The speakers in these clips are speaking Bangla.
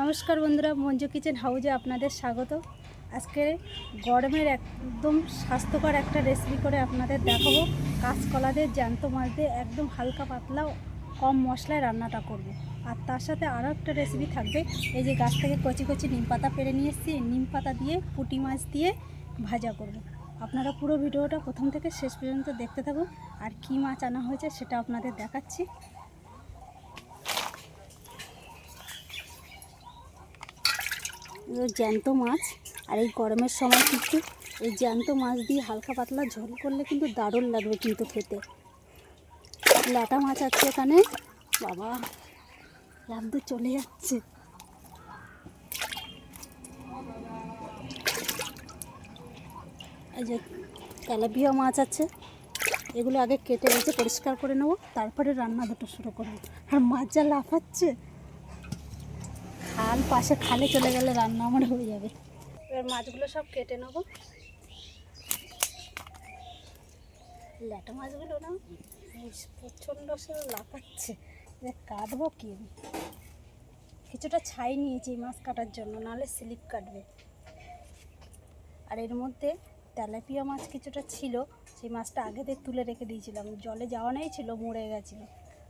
নমস্কার বন্ধুরা, মঞ্জু কিচেন হাউজে আপনাদের স্বাগত। আজকে গরমের একদম স্বাস্থ্যকর একটা রেসিপি করে আপনাদের দেখাবো। কাঁচকলা দিয়ে জ্যান্ত মাছ দিয়ে একদম হালকা পাতলা কম মশলায় রান্নাটা করব। আর তার সাথে আরও একটা রেসিপি থাকবে। এই যে গাছ থেকে কচি কচি নিম পাতা পেরে নিয়ে এসেছি, নিম পাতা দিয়ে পুঁটি মাছ দিয়ে ভাজা করব। আপনারা পুরো ভিডিওটা প্রথম থেকে শেষ পর্যন্ত দেখতে থাকুন। আর কী মাছ আনা হয়েছে সেটা আপনাদের দেখাচ্ছি। জ্যান্ত মাছ, আর এই গরমের সময় কিন্তু এই জ্যান্ত মাছ দিয়ে হালকা পাতলা ঝোল করলে কিন্তু দারুণ লাগবে কিন্তু খেতে। ল্যাটা মাছ আছে এখানে, বাবা লাফ চলে যাচ্ছে। এই যে তেলাপিয়া মাছ আছে, এগুলো আগে কেটে রেখে পরিষ্কার করে নেবো, তারপরে রান্না দুটো শুরু করবো। আর মাছ যা লাফাচ্ছে, খাল পাশে খালে চলে গেলে রান্না আমার হয়ে যাবে। এবার মাছগুলো সব কেটে নেবো। ল্যাটা মাছগুলো না প্রচণ্ড সে লাফাচ্ছে, কাটবো কি? কিছুটা ছাই নিয়েছি মাছ কাটার জন্য, নাহলে স্লিপ কাটবে। আর এর মধ্যে তেলাপিয়া মাছ কিছুটা ছিল, সেই মাছটা আগে দিয়ে তুলে রেখে দিয়েছিলাম, জলে যাওয়া নেই ছিল, মরে গেছিলো।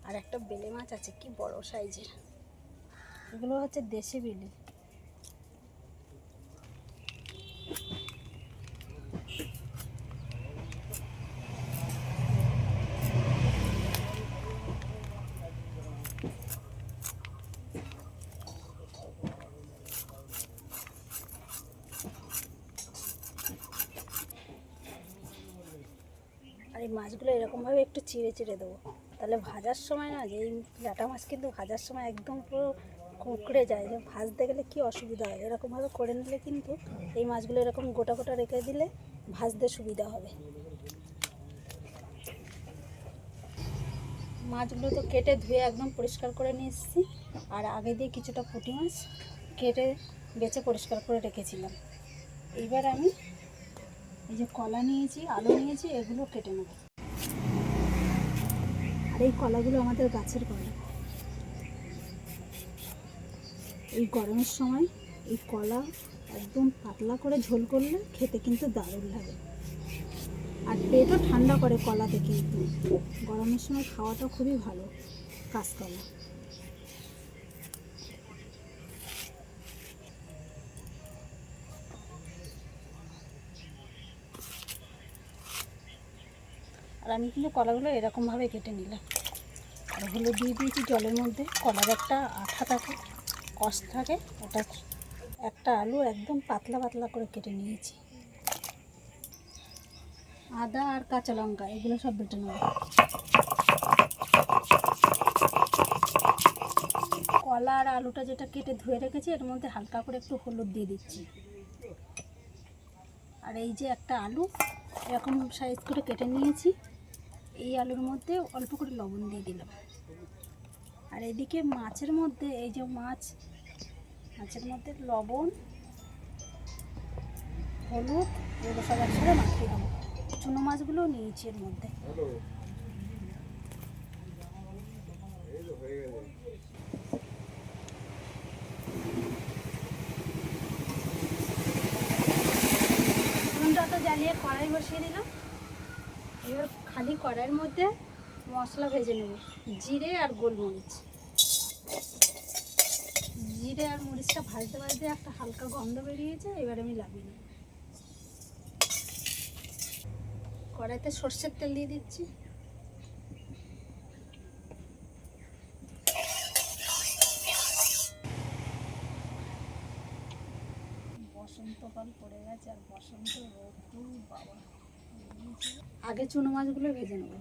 আর একটা বেলে মাছ আছে, কি বড় সাইজের, এগুলো হচ্ছে দেশি বেলে। আর এই মাছগুলো এরকমভাবে একটু চিড়ে চিড়ে দেবো, তাহলে ভাজার সময় না, যে এই ল্যাটা মাছ কিন্তু ভাজার সময় একদম পুরো কুঁকড়ে যায়, যে ভাজতে গেলে কি অসুবিধা হয়। এরকমভাবে করে নিলে কিন্তু এই মাছগুলো এরকম গোটা গোটা রেখে দিলে ভাজতে সুবিধা হবে। মাছগুলো তো কেটে ধুয়ে একদম পরিষ্কার করে নিয়ে এসেছি। আর আগে দিয়ে কিছুটা পুঁটি মাছ কেটে বেছে পরিষ্কার করে রেখেছিলাম। এইবার আমি এই যে কলা নিয়েছি, আলু নিয়েছি, এগুলো কেটে নেব। আর এই কলাগুলো আমাদের গাছের কলা। এই গরমের সময় এই কলা একদম পাতলা করে ঝোল করলে খেতে কিন্তু দারুণ লাগে। আর পেটও ঠান্ডা করে কলাতে, কিন্তু গরমের সময় খাওয়াটা খুবই ভালো কাঁচকলা। আর আমি কিন্তু কলাগুলো এরকমভাবে কেটে নিলাম। আর হলুদ দিয়ে দিয়েছি জলের মধ্যে। কলার একটা আঠা থাকে, কষ থাকে, ওটা। একটা আলু একদম পাতলা পাতলা করে কেটে নিয়েছি। আদা আর কাঁচা লঙ্কা এগুলো সব বেটে নেব। কলা আর আলুটা যেটা কেটে ধুয়ে রেখেছি, এর মধ্যে হালকা করে একটু হলুদ দিয়ে দিচ্ছি। আর এই যে একটা আলু এরকম সাইজ করে কেটে নিয়েছি, এই আলুর মধ্যে অল্প করে লবণ দিয়ে দিলাম। আর এদিকে মাছের মধ্যে, এই যে মাছের মধ্যে লবণ, হলুদ এগুলো সব একসাথে মাখিয়ে দেবো। চুনো মাছগুলোও নিয়েছি এর মধ্যে। উনুনটা তো জ্বালিয়ে কড়াই বসিয়ে দিলাম। এবার খালি কড়াইয়ের মধ্যে মশলা ভেজে নেব, জিরে আর গোলমরিচ। জিরে আর মরিচটা ভাজতে ভাজতে একটা হালকা গন্ধ বেরিয়েছে, এবার আমি নামিয়ে নেব। কড়াইতে সর্ষের তেল দিয়ে দিচ্ছি। বসন্তকাল পড়ে গেছে, আর বসন্ত রোদ, বাবা। আগে চুনো মাছগুলো ভেজে নেব।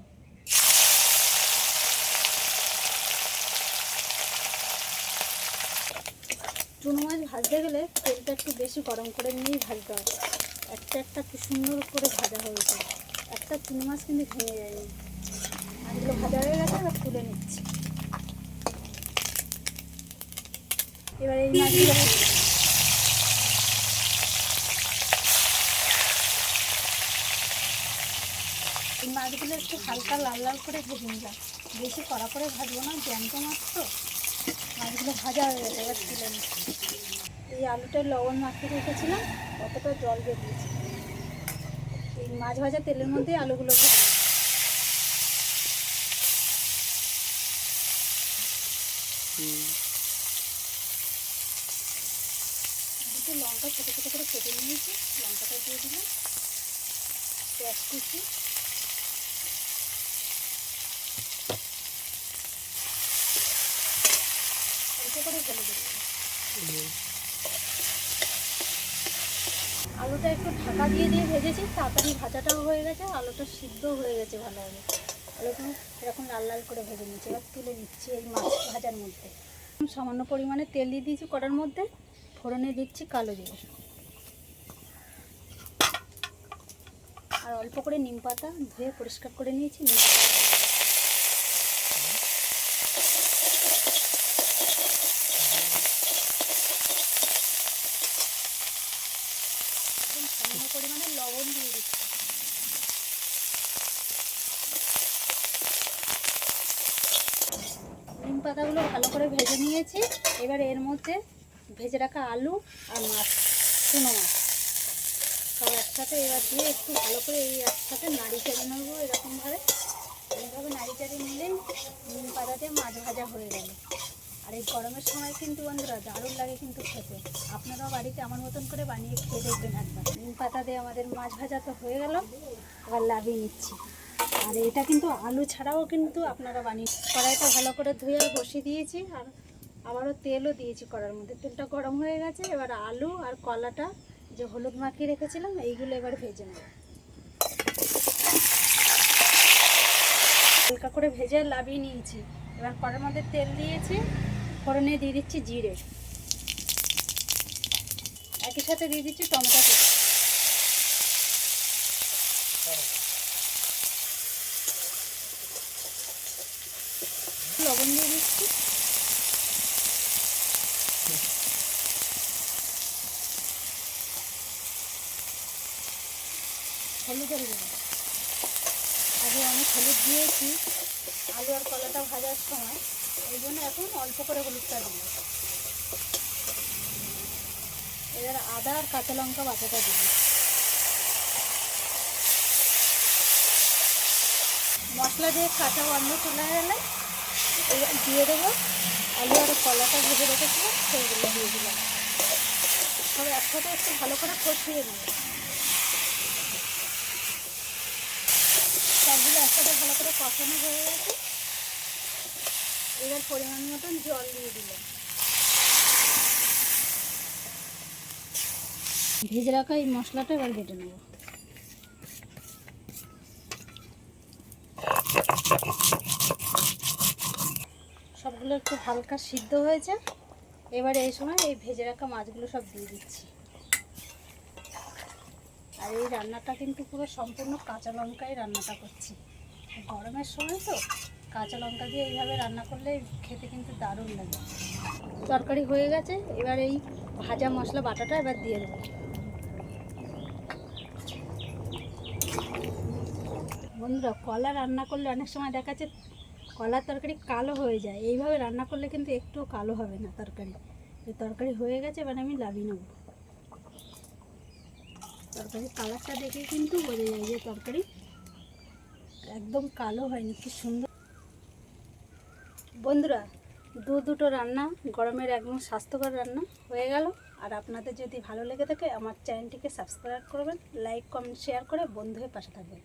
চুনো মাছ ভাজতে গেলে তেলটা একটু বেশি গরম করে নিয়েই ভাজতে হবে। একটা একটা কি সুন্দর করে ভাজা হয়েছে, একটা চুনো মাছ কিন্তু ভেঙে যায়নি। মাছগুলো ভাজা হয়ে গেছে, এবার তুলে নিচ্ছি। এবার এই মাছগুলো একটু হালকা লাল লাল করে ভেজে নিলাম, বেশি কড়া করে ভাজবো না, জ্যান্ত মাছ তো। মাছগুলো ভাজা হয়ে গেছে, এবার তুলে নিচ্ছি। এই আলুটা লবণ মাখিয়ে রেখেছিলাম, অতটা জল বেরিয়েছি। এই মাছ ভাজা তেলের মধ্যে আলুগুলো দুটো লঙ্কা ছোটো ছোটো করে কেটে নিয়েছি, লঙ্কাটা দিয়ে দিলাম, পেঁয়াজ কুচি, অল্প করে ঢেলে দেবো। আলুটা একটু ঢাকা দিয়ে দিয়ে ভেজেছি, তাড়াতাড়ি ভাজাটাও হয়ে গেছে, আলুটা সিদ্ধ হয়ে গেছে ভালোভাবে। আলুটা এরকম লাল লাল করে ভেজে নিচ্ছি, এবার তুলে নিচ্ছি এই মাছ ভাজার মধ্যে। সামান্য পরিমাণে তেল দিয়ে দিয়েছি কড়ার মধ্যে, ফোড়নে দিচ্ছি কালো জিরে আর অল্প করে নিম পাতা ধুয়ে পরিষ্কার করে নিয়েছি। নিম পাতা সামান্য পরিমাণে লবণ দিয়ে দিচ্ছি। নিম পাতাগুলো ভালো করে ভেজে নিয়েছি। এবার এর মধ্যে ভেজে রাখা আলু আর মাছ, চুনো মাছ সব একসাথে এবার দিয়ে একটু ভালো করে এই একসাথে নাড়ি চাড়ি নেবো। এরকমভাবে এইভাবে নাড়ি চাড়ি নিলেই নিম পাতাতে মাছ ভাজা হয়ে গেল। আর এই গরমের সময় কিন্তু বন্ধুরা দারুণ লাগে কিন্তু খেতে। আপনারাও বাড়িতে আমার মতন করে বানিয়ে খেয়ে দেখবেন একবার। নিম পাতা দিয়ে আমাদের মাছ ভাজা তো হয়ে গেল, এবার লাভিয়ে নিচ্ছি। আর এটা কিন্তু আলু ছাড়াও কিন্তু আপনারা বানিয়ে। কড়াইটা ভালো করে ধুয়ে বসিয়ে দিয়েছি, আর আবারও তেলও দিয়েছি কড়ার মধ্যে। তেলটা গরম হয়ে গেছে, এবার আলু আর কলাটা যে হলুদ মাখিয়ে রেখেছিলাম এইগুলো এবার ভেজে নেব। হালকা করে ভেজে লাভিয়ে নিয়েছি। এবার কড়ার মধ্যে তেল দিয়েছি, ফোড়নে দিয়ে দিচ্ছি জিরে, একই সাথে দিয়ে দিচ্ছি টমেটো কুচি, লবণ দিয়ে দিচ্ছি, হলুদের গুঁড়ো। আগে অনেক হলুদ দিয়েছি আলু আর কলাটা ভাজার সময়, এই জন্য এখন অল্প করে হলুদটা দিই। এবার আদা আর কাঁচা লঙ্কা বাটাটা দিই। মশলা দিয়ে কাঁচা গন্ধ চলে গেলে এবার দিয়ে দেবো আলু আর কলাটা ভেজে রেখেছিলাম, সেইগুলো দিয়ে দিলাম। সব একসাথে একটু ভালো করে কষিয়ে নেব। সবগুলো একসাথে ভালো করে কষানো হয়ে গেছে। এবার পরিমাণ মতন জল দিয়ে দিলাম। ভেজে রাখা এই মশলাটা এবার বেটে নেব। সবগুলো একটু হালকা সিদ্ধ হয়েছে। এবার এই সময় এই ভেজে রাখা মাছগুলো সব দিয়ে দিচ্ছি। আর এই রান্নাটা কিন্তু পুরো সম্পূর্ণ কাঁচা লঙ্কায় রান্নাটা করছি। গরমের সময় তো কাঁচা লঙ্কা দিয়ে এইভাবে রান্না করলে খেতে কিন্তু দারুণ লাগে। তরকারি হয়ে গেছে, এবার এই ভাজা মশলা বাটাটা এবার দিয়ে দেবো। বন্ধুরা, কলা রান্না করলে অনেক সময় দেখা যাচ্ছে কলার তরকারি কালো হয়ে যায়, এইভাবে রান্না করলে কিন্তু একটুও কালো হবে না তরকারি। এই তরকারি হয়ে গেছে, এবার আমি লাভিয়ে নেব। তরকারির কালারটা দেখে কিন্তু বোঝা যায় যে তরকারি একদম কালো হয়নি, কি সুন্দর। বন্ধুরা, দুটো রান্না, গরমের একদম স্বাস্থ্যকর রান্না হয়ে গেল। আর আপনাদের যদি ভালো লেগে থাকে আমার চ্যানেলটিকে সাবস্ক্রাইব করবেন, লাইক কমেন্ট শেয়ার করে বন্ধু হয়ে পাশে থাকবেন।